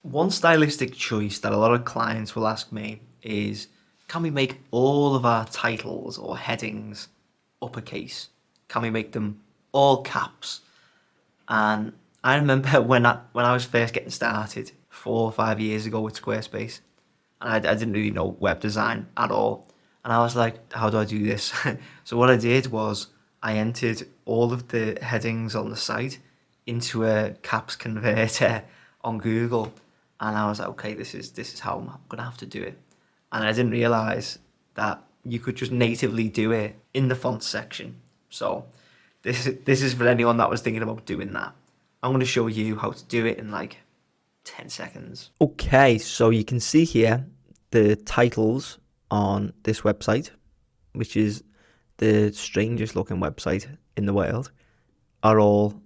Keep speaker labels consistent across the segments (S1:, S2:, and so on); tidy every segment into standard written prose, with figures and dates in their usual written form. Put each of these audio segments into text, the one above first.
S1: One stylistic choice that a lot of clients will ask me is, can we make all of our titles or headings uppercase? Can we make them all caps? And I remember when I was first getting started 4 or 5 years ago with Squarespace, and I didn't really know web design at all. And I was like, how do I do this? So what I did was I entered all of the headings on the site into a caps converter on Google, and I was like, okay, this is how I'm gonna have to do it. And I didn't realize that you could just natively do it in the font section. So this is for anyone that was thinking about doing that. I'm going to show you how to do it in like 10 seconds. Okay, so you can see here the titles on this website, which is the strangest looking website in the world, are all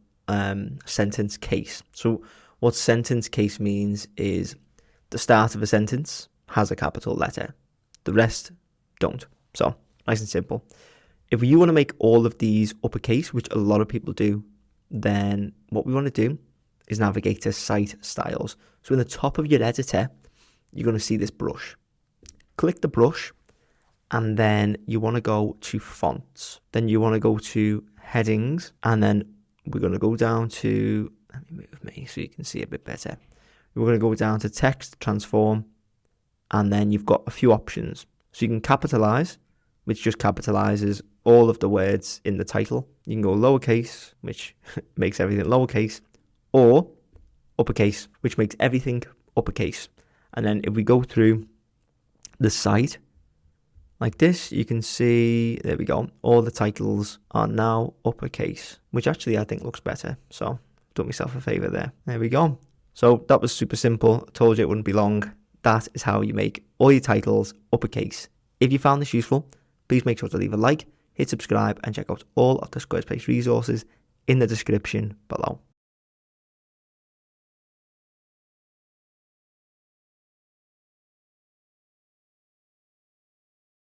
S1: sentence case. So what sentence case means is the start of a sentence has a capital letter. The rest don't. So nice and simple. If you want to make all of these uppercase, which a lot of people do, then what we want to do is navigate to Site Styles. So in the top of your editor, you're going to see this brush. Click the brush, and then you want to go to Fonts. Then you want to go to Headings, and then we're going to go down to, let me move me so you can see a bit better. We're going to go down to Text Transform, and then you've got a few options. So you can capitalize, which just capitalizes all of the words in the title. You can go lowercase, which makes everything lowercase, or uppercase, which makes everything uppercase. And then if we go through the site like this, you can see, there we go, all the titles are now uppercase, which actually I think looks better. So done myself a favor there. There we go. So that was super simple. I told you it wouldn't be long. That is how you make all your titles uppercase. If you found this useful, please make sure to leave a like, hit subscribe, and check out all of the Squarespace resources in the description below.